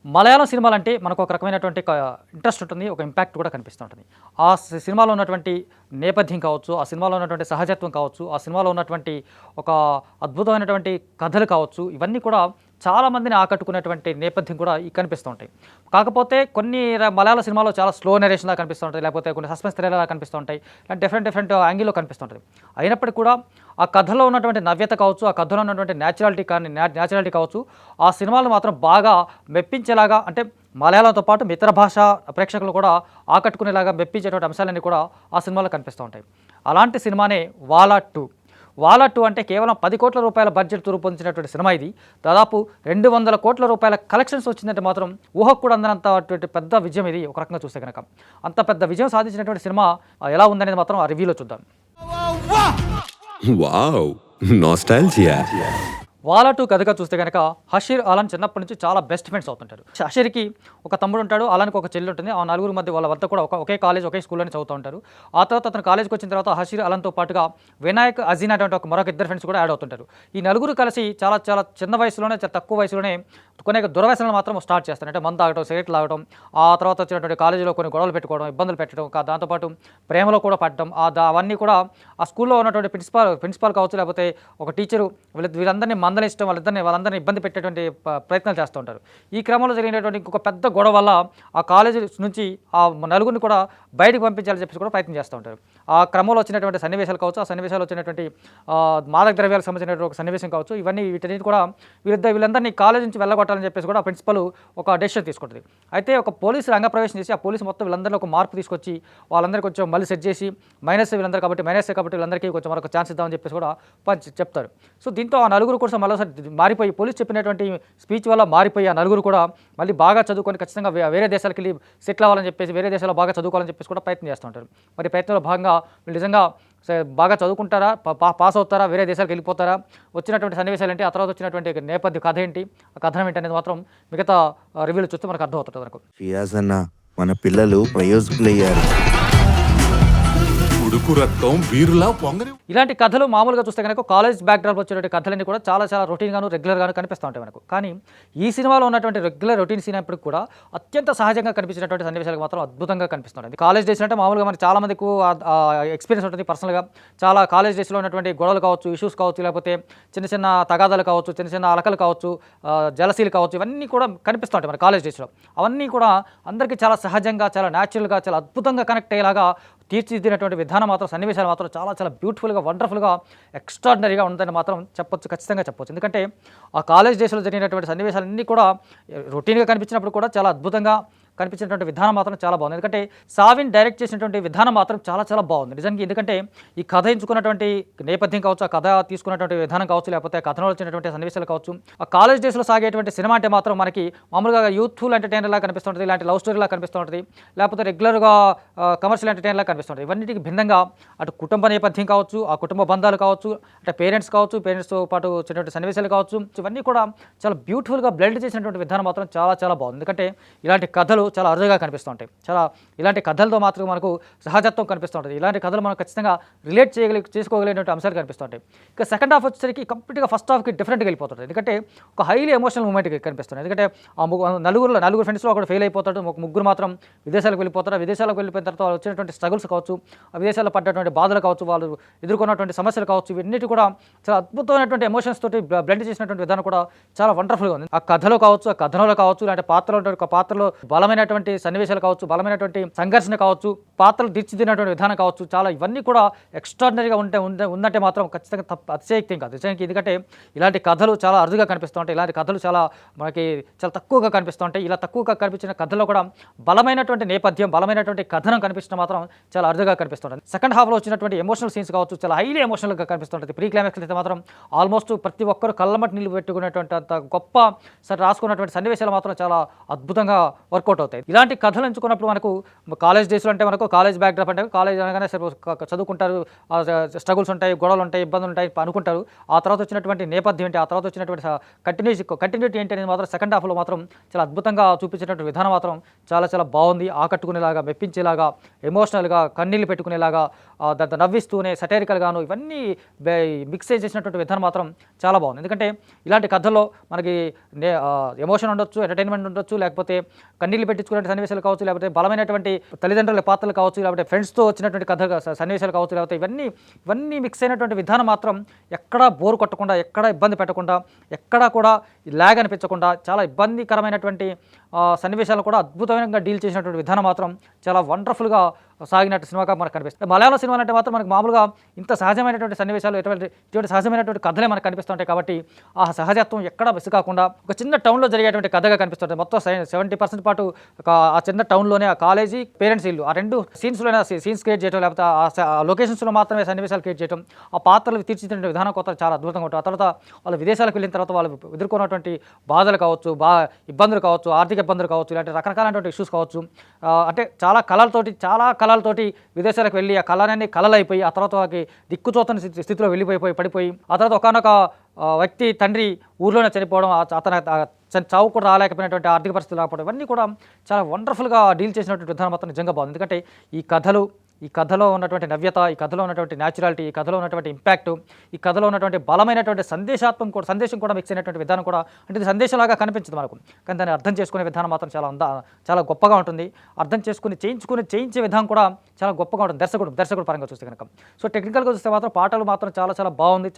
మలయాళం సినిమాలంటే మనకు ఒక రకమైనటువంటి ఇంట్రెస్ట్ ఉంటుంది, ఒక ఇంపాక్ట్ కూడా కనిపిస్తూ ఉంటుంది. ఆ సినిమాలో ఉన్నటువంటి నేపథ్యం కావచ్చు, ఆ సినిమాలో ఉన్నటువంటి సహజత్వం కావచ్చు, ఆ సినిమాలో ఉన్నటువంటి ఒక అద్భుతమైనటువంటి కథలు కావచ్చు, ఇవన్నీ కూడా చాలామందిని ఆకట్టుకునేటువంటి నేపథ్యం కూడా కనిపిస్తూ ఉంటాయి. కాకపోతే కొన్ని మలయాళ సినిమాలో చాలా స్లో నెరేషన్‌లా కనిపిస్తూ ఉంటాయి, లేకపోతే కొన్ని సస్పెన్స్ థ్రిల్లర్‌లా కనిపిస్తూ ఉంటాయి. డిఫరెంట్ యాంగిల్‌లో కనిపిస్తూ ఉంటుంది. అయినప్పటికీ కూడా ఆ కథలో ఉన్నటువంటి నవ్యత కావచ్చు, ఆ కథలో ఉన్నటువంటి న్యాచురాలిటీ కావచ్చు, ఆ సినిమాలు మాత్రం బాగా మెప్పించేలాగా, అంటే మలయాళంతో పాటు ఇతర భాషా ప్రేక్షకులు కూడా ఆకట్టుకునేలాగా మెప్పించేటువంటి అంశాలన్నీ కూడా ఆ సినిమాలో కనిపిస్తూ ఉంటాయి. అలాంటి సినిమానే వాలా 2. వాలా 2 అంటే కేవలం 10 కోట్ల రూపాయల బడ్జెట్‌తో రూపొందించినటువంటి సినిమా ఇది. దాదాపు 200 కోట్ల రూపాయల కలెక్షన్స్ వచ్చిందంటే మాత్రం ఊహకు కూడా అందనంతటువంటి పెద్ద విజయం ఇది, ఒక రకంగా చూస్తే గనక. అంత పెద్ద విజయం సాధించినటువంటి సినిమా ఎలా ఉందనేది మాత్రం ఆ రివ్యూలో చూద్దాం. Wow, nostalgia. వాలా 2 కథగా చూస్తే కనుక హషీర్, అలాన్ చిన్నప్పటి నుంచి చాలా బెస్ట్ ఫ్రెండ్స్ అవుతుంటారు. హషీర్కి ఒక తమ్ముడు ఉంటాడు, అలానికి ఒక చెల్లి ఉంటుంది. ఆ నలుగురు మధ్య వాళ్ళ వద్ద కూడా ఒకే కాలేజ్, ఒకే స్కూల్లోనే చదువుతూ ఉంటారు. ఆ తర్వాత అతను కాలేజ్కి వచ్చిన తర్వాత హషీర్, అలాన్తో పాటుగా వినాయక్, అజీన్ అటువంటి మరొక ఇద్దరు ఫ్రెండ్స్ కూడా యాడ్ అవుతుంటారు. ఈ నలుగురు కలిసి చాలా చాలా చిన్న వయసులోనే, చాలా తక్కువ వయసులోనే కొన్ని దుర్వ్యసనాలు మాత్రం స్టార్ట్ చేస్తారు. అంటే మందు తాగడం, సిగరెట్లు తాగడం, ఆ తర్వాత వచ్చినటువంటి కాలేజీలో కొన్ని గొడవలు పెట్టుకోవడం, ఇబ్బందులు పెట్టడం, దాంతోపాటు ప్రేమలో కూడా పడడం, అవన్నీ కూడా ఆ స్కూల్లో ఉన్నటువంటి ప్రిన్సిపాల్ కావచ్చు, లేకపోతే ఒక టీచరు వీళ్ళందరినీ మందలించడం, వాళ్ళందరినీ ఇబ్బంది పెట్టేటువంటి ప్రయత్నాలు చేస్తూ ఉంటారు. ఈ క్రమంలో జరిగినటువంటి ఇంకొక పెద్ద గొడవ వల్ల ఆ కాలేజీ నుంచి ఆ నలుగురిని కూడా బయటకు పంపించాలని చెప్పేసి కూడా ప్రయత్నం చేస్తూ ఉంటారు. ఆ క్రమంలో వచ్చినటువంటి సన్నివేశాలు కావచ్చు, ఆ సన్నివేశాలు వచ్చినటువంటి మాదక ద్రవ్యాలకు సంబంధించినటువంటి ఒక సన్నివేశం కావచ్చు, వీటన్నిటి కూడా వీళ్ళందరినీ కాలేజీ నుంచి వెళ్ళగొట్టాలని చెప్పేసి కూడా ప్రిన్సిపల్ ఒక డెసిషన్ తీసుకుంటుంది. అయితే ఒక పోలీసు రంగప్రవేశం చేసి ఆ పోలీసు మొత్తం వీళ్ళందరిలో ఒక మార్పు తీసుకొచ్చి వాళ్ళందరికీ కొంచెం మళ్ళీ సెట్ చేసి వీళ్ళందరూ కాబట్టి వీళ్ళందరికీ కొంచెం మరొక ఛాన్స్ ఇద్దామని చెప్పేసి కూడా చెప్తారు. సో దీంతో ఆ నలుగురు కోసం మరోసారి మారిపోయి, పోలీసు చెప్పినటువంటి స్పీచ్ వల్ల మారిపోయి ఆ నలుగురు కూడా మళ్ళీ బాగా చదువుకొని ఖచ్చితంగా వేరే దేశాలకు వెళ్ళి సెటిల్ అవ్వాలని చెప్పేసి, వేరే దేశాల్లో బాగా చదువుకోవాలని చెప్పేసి కూడా ప్రయత్నం చేస్తూ ఉంటారు. మరి ప్రయత్నంలో భాగంగా వీళ్ళు నిజంగా బాగా చదువుకుంటారా, పాస్ అవుతారా, వేరే దేశాలకు వెళ్ళిపోతారా, వచ్చినటువంటి సన్నివేశాలు ఏంటి, ఆ తర్వాత వచ్చినటువంటి నేపథ్య కథ ఏంటి, ఆ కథనం ఏంటి అనేది మాత్రం మిగతా రివ్యూలు చూస్తే మనకు అర్థమవుతుంది. మనకు ఫియాజ్ అన్న, మన పిల్లలు ప్రయోజకులయ్యారు. ఉడుకు రక్తం వీరులా పొంగని. ఇలాంటి కథలు మామూలుగా చూస్తే కనుక కాలేజ్ బ్యాక్డ్రాప్ వచ్చేటువంటి కథలన్నీ కూడా చాలా చాలా రొటీన్గాను, రెగ్యులర్గాను కనిపిస్తూ ఉంటాయి మనకు. కానీ ఈ సినిమాలో ఉన్నటువంటి రెగ్యులర్ రొటీన్ సీన్ అయినప్పటికీ కూడా అత్యంత సహజంగా కనిపించినటువంటి సన్నివేశాలకు మాత్రం అద్భుతంగా కనిపిస్తుంది. కాలేజ్ డేస్ అంటే మామూలుగా మనకి చాలా మందికి ఎక్స్పీరియన్స్ ఉంటుంది పర్సనల్గా. చాలా కాలేజ్ డేస్లో ఉన్నటువంటి గొడవలు కావచ్చు, ఇష్యూస్ కావచ్చు, లేకపోతే చిన్న చిన్న తగాదాలు కావచ్చు, చిన్న చిన్న అలకలు కావచ్చు, జలసీలు కావచ్చు, ఇవన్నీ కూడా కనిపిస్తూ ఉంటాయి మన కాలేజ్ డేస్లో. అవన్నీ కూడా అందరికీ చాలా సహజంగా, చాలా న్యాచురల్గా, చాలా అద్భుతంగా కనెక్ట్ అయ్యేలాగా తీర్చిదిద్దినటువంటి విధానం మాత్రం, సన్నివేశాలు మాత్రం చాలా చాలా బ్యూటిఫుల్గా, వండర్ఫుల్గా, ఎక్స్ట్రాడినరీగా ఉందని మాత్రం ఖచ్చితంగా చెప్పొచ్చు. ఎందుకంటే ఆ కాలేజ్ డేస్లో జరిగినటువంటి సన్నివేశాలన్నీ కూడా రొటీన్గా కనిపించినప్పుడు కూడా చాలా అద్భుతంగా కనిపించినటువంటి విధానం మాత్రం చాలా బాగుంది. ఎందుకంటే సావిన్ డైరెక్ట్ చేసినటువంటి విధానం మాత్రం చాలా చాలా బాగుంది నిజానికి. ఎందుకంటే ఈ కథ ఎంచుకున్నటువంటి నేపథ్యం కావచ్చు, ఆ కథ తీసుకున్నటువంటి విధానం కావచ్చు, లేకపోతే కథలో వచ్చినటువంటి సన్నివేశాలు కావచ్చు, ఆ కాలేజ్ డేస్లో సాగేటువంటి సినిమా అంటే మాత్రం మనకి మామూలుగా యూత్ఫుల్ ఎంటర్టైనర్లా కనిపిస్తుంటుంది, ఇలాంటి లవ్ స్టోరీలా కనిపిస్తుంటుంది, లేకపోతే రెగ్యులర్గా కమర్షియల్ ఎంటర్టైనర్లా కనిపిస్తుంటుంది. ఇవన్నిటికి భిన్నంగా అటు కుటుంబ నేపథ్యం కావచ్చు, ఆ కుటుంబ బంధాలు కావచ్చు, అంటే పేరెంట్స్తో పాటు వచ్చినటువంటి సన్నివేశాలు కావచ్చు, ఇవన్నీ కూడా చాలా బ్యూటిఫుల్గా బ్లెండ్ చేసినటువంటి విధానం మాత్రం చాలా చాలా బాగుంది. ఎందుకంటే ఇలాంటి కథలు చాలా అరుదుగా కనిపిస్తూ ఉంటాయి. ఇలాంటి కథలతో మాత్రం మనకు సహజత్వం కనిపిస్తూ ఉంటుంది. ఇలాంటి కథలు మనం ఖచ్చితంగా రిలేట్ చేసుకోగలిగినటువంటి అంశాలు కనిపిస్తూ ఉంటాయి. ఇక సెకండ్ హాఫ్ వచ్చేసరికి కంప్లీట్గా ఫస్ట్ హాఫ్కి డిఫరెంట్గా వెళ్ళిపోతుంది. ఎందుకంటే ఒక హైలీ ఎమోషనల్ మూమెంట్ కనిపిస్తుంది. ఎందుకంటే ఆ నలుగురు ఫ్రెండ్స్లో ఒకటి ఫెయిల్ అయిపోతాడు, ముగ్గురు మాత్రం విదేశాలకు వెళ్ళిపోతారు. విదేశాలకు వెళ్ళిపోయిన తర్వాత వాళ్ళు వచ్చినటువంటి స్ట్రగుల్స్ కావచ్చు, ఆ విదేశాల్లో పడ్డటువంటి బాధలు కావచ్చు, వాళ్ళు ఎదుర్కొన్నటువంటి సమస్యలు కావచ్చు, ఇవన్నిటి కూడా చాలా అద్భుతమైనటువంటి ఎమోషన్స్ తోటి బ్లెండ్ చేసినటువంటి విధానం కూడా చాలా వండర్ఫుల్గా ఉంది. ఆ కథలో కావచ్చు, ఆ కథనంలో కావచ్చు, ఇలాంటి పాత్రలో బలమైనటువంటి సన్నివేశాలు కావచ్చు, బలమైనటువంటి సంఘర్షణ కావచ్చు, పాత్రలు తీర్చిదిద్దినటువంటి విధానం కావచ్చు, చాలా ఇవన్నీ కూడా ఎక్స్ట్రాడినరీగా ఉందంటే మాత్రం ఖచ్చితంగా అతిశయక్తి కాదు నిజానికి. ఎందుకంటే ఇలాంటి కథలు చాలా అరుదుగా కనిపిస్తూ ఉంటాయి. ఇలాంటి కథలు మనకి చాలా తక్కువగా కనిపిస్తూ ఉంటాయి. ఇలా తక్కువగా కనిపించిన కథలో కూడా బలమైనటువంటి నేపథ్యం, బలమైనటువంటి కథనం కనిపించడం మాత్రం చాలా అరుదుగా కనిపిస్తుంటుంది. సెకండ్ హాఫ్లో వచ్చినటువంటి ఎమోషనల్ సీన్స్ కావచ్చు, చాలా హైలీ ఎమోషనల్గా కనిపిస్తుంటుంది. ప్రీ క్లైమాక్స్ అయితే మాత్రం ఆల్మోస్ట్ ప్రతి ఒక్కరు కళ్ళమట్టి నీళ్ళు పెట్టుకునేటువంటి అంత గొప్ప రాసుకున్నటువంటి సన్నివేశాలు మాత్రం చాలా అద్భుతంగా వర్కౌట్ అవుతాయి. అవుతాయి. ఇలాంటి కథలు ఎంచుకున్నప్పుడు మనకు కాలేజ్ డేస్లో అంటే మనకు కాలేజ్ బ్యాక్డ్రాప్ అంటే కాలేజ్ అనగానే చదువుకుంటారు, స్ట్రగుల్స్ ఉంటాయి, గొడవలు ఉంటాయి, ఇబ్బందులు ఉంటాయి అనుకుంటారు. ఆ తర్వాత వచ్చినటువంటి నేపథ్యం ఏంటి, ఆ తర్వాత వచ్చినటువంటి కంటిన్యూటీ ఏంటి అనేది మాత్రం సెకండ్ హాఫ్లో మాత్రం చాలా అద్భుతంగా చూపించినటువంటి విధానం మాత్రం చాలా చాలా బాగుంది. ఆకట్టుకునేలాగా, మెప్పించేలాగా, ఎమోషనల్గా కన్నీళ్ళు పెట్టుకునేలాగా, దాంతో నవ్విస్తూనే సటైరికల్గాను ఇవన్నీ మిక్స్ చేసినటువంటి విధానం మాత్రం చాలా బాగుంది. ఎందుకంటే ఇలాంటి కథల్లో మనకి ఎమోషన్ ఉండొచ్చు, ఎంటర్టైన్మెంట్ ఉండొచ్చు, లేకపోతే కన్నీళ్ళు పెట్టించుకునే సన్నివేశాలు కావచ్చు, లేకపోతే బలమైనటువంటి తల్లిదండ్రుల పాత్రలు కావచ్చు, లేకపోతే ఫ్రెండ్స్తో వచ్చినటువంటి సన్నివేశాలు కావచ్చు, లేకపోతే ఇవన్నీ మిక్స్ అయినటువంటి విధానం మాత్రం ఎక్కడా బోర్ కొట్టకుండా, ఎక్కడా ఇబ్బంది పెట్టకుండా, ఎక్కడా కూడా ల్యాగ్ అనిపించకుండా చాలా ఇబ్బందికరమైనటువంటి సన్నివేశాలు కూడా అద్భుతంగా డీల్ చేసినటువంటి విధానం మాత్రం చాలా వండర్ఫుల్గా సాగినట్టు సినిమాగా మనకు కనిపిస్తుంది. మలయాళ సినిమా అంటే మాత్రం మనకు మామూలుగా ఇంత సహజమైనటువంటి సన్నివేశాలు, ఇటువంటి సహజమైనటువంటి కథలే మనకు కనిపిస్తుంటాయి. కాబట్టి ఆ సహజత్వం ఎక్కడా మిస్ కాకుండా ఒక చిన్న టౌన్లో జరిగేటువంటి కథగా కనిపిస్తుంది. మొత్తం 70% పాటు ఆ చిన్న టౌన్లోనే ఆ కాలేజీ, పేరెంట్స్ ఇల్లు, ఆ రెండు సీన్స్లోనే సీన్స్ క్రియేట్ చేయడం, లేకపోతే ఆ లొకేషన్స్లో మాత్రమే సన్నివేశాలు క్రియేట్ చేయడం, ఆ పాత్రలు తీర్చిదిద్దే విధానం కొత్త చాలా అద్భుతంగా ఉంటుంది. ఆ తర్వాత వాళ్ళు విదేశాలకు వెళ్ళిన తర్వాత వాళ్ళు ఎదుర్కొన్నటువంటి బాధలు కావచ్చు, ఇబ్బందులు కావచ్చు, ఆర్థిక ఇబ్బందులు కావచ్చు, ఇలాంటి రకరకాలైనటువంటి ఇష్యూస్ కావచ్చు, అంటే చాలా కళలతోటి విదేశాలకు వెళ్ళి ఆ కళలన్నీ కళలైపోయి ఆ తర్వాత వాళ్ళకి దిక్కుచోతని స్థితిలో పడిపోయి ఆ తర్వాత ఒకనొక వ్యక్తి తండ్రి ఊర్లోనే చనిపోవడం, అతను చావు కూడా రాలేకపోయినటువంటి ఆర్థిక పరిస్థితులు రాకపోవడం, ఇవన్నీ కూడా చాలా వండర్ఫుల్గా డీల్ చేసినటువంటి విధానం మాత్రం నిజంగా బాగుంది. ఎందుకంటే ఈ కథలో ఉన్నటువంటి నవ్యత, ఈ కథలో ఉన్నటువంటి న్యాచురాలిటీ, ఈ కథలో ఉన్నటువంటి ఇంపాక్ట్, ఈ కథలో ఉన్నటువంటి బలమైనటువంటి సందేశం కూడా మిక్స్ అయినటువంటి విధానం కూడా, అంటే ఇది సందేశంలాగా కనిపించదు మనకు, కానీ దాన్ని అర్థం చేసుకునే విధానం మాత్రం చాలా గొప్పగా ఉంటుంది. అర్థం చేయించే విధానం కూడా చాలా గొప్పగా ఉంటుంది దర్శకుడు పరంగా చూస్తే కనుక. సో టెక్నికల్గా చూస్తే మాత్రం పాటలు మాత్రం చాలా బాగుంది.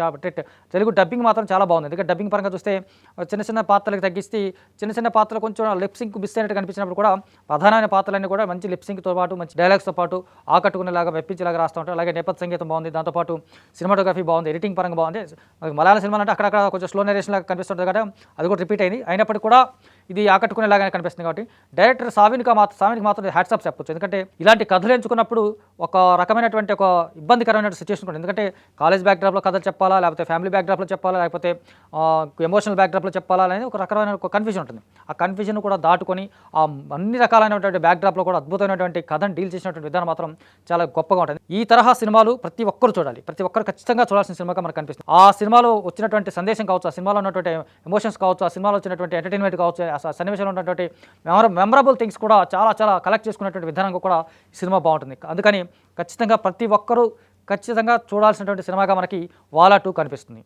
తెలుగు డబ్బింగ్ మాత్రం చాలా బాగుంది. ఎందుకంటే డబ్బింగ్ పరంగా చూస్తే చిన్న పాత్రలకు తగ్గిస్తే చిన్న పాత్రలు కొంచెం లిప్సింక్ మిస్ అయినట్టు కనిపించినప్పుడు కూడా ప్రధానమైన పాత్రలన్నీ కూడా మంచి లిప్సింక్తో పాటు, మంచి డైలాగ్స్తో పాటు ఆకట్టుకునేలాగా, మెప్పించేలాగా రాస్తూ ఉంటారు. అలాగే నేపథ్య సంగీతం బాగుంది, దాంతోపాటు సినిమాటోగ్రఫీ బాగుంది, ఎడిటింగ్ పరంగా బాగుంది. మలయాళ సినిమా అంటే అక్కడక్కడ కొంచెం స్లో నరేషన్ లాగా కనిపిస్తుంటుంది కాబట్టి అది కూడా రిపీట్ అయింది. అయినప్పటికీ కూడా ఇది ఆకట్టుకునేలాగానే కనిపిస్తుంది. కాబట్టి డైరెక్టర్ సావినికి మాత్రం హ్యాట్సాప్ చెప్పొచ్చు. ఎందుకంటే ఇలాంటి కథలు ఎంచుకున్నప్పుడు ఒక రకమైనటువంటి ఒక ఇబ్బందికరమైన సిచ్యువేషన్ కూడా, ఎందుకంటే కాలేజ్ బ్యాక్డ్రాప్లో కథలు చెప్పాలా, లేకపోతే ఫ్యామిలీ బ్యాక్డ్రాప్లో చెప్పాలా, లేకపోతే ఎమోషనల్ బ్యాక్డ్రాప్లో చెప్పాలా అనేది ఒక రకమైన ఒక కన్ఫ్యూజన్ ఉంటుంది. ఆ కన్ఫ్యూజన్ కూడా దాటుకొని ఆ అన్ని రకాలైనటువంటి బ్యాక్డ్రాప్లో కూడా అద్భుతమైనటువంటి కథను డీల్ చేసినటువంటి విధానం మాత్రం చాలా గొప్పగా ఉంటుంది. ఈ తరహా సినిమాలు ప్రతి ఒక్కరు చూడాలి, ప్రతి ఒక్కరు ఖచ్చితంగా చూడాల్సిన సినిమాగా మనకు కనిపిస్తుంది. ఆ సినిమాలో వచ్చినటువంటి సందేశం కావచ్చు, ఆ సినిమాలో ఉన్నటువంటి ఎమోషన్స్ కావచ్చు, ఆ సినిమాలో వచ్చినటువంటి ఎంటర్టైన్మెంట్ కావచ్చు, ఆ సన్నివేశంలో ఉన్నటువంటి మెమరబుల్ థింగ్స్ కూడా చాలా కలెక్ట్ చేసుకున్నటువంటి విధానంగా కూడా ఈ సినిమా బాగుంటుంది. అందుకని ఖచ్చితంగా ప్రతి ఒక్కరూ ఖచ్చితంగా చూడాల్సినటువంటి సినిమాగా మనకి వాలా 2 కనిపిస్తుంది.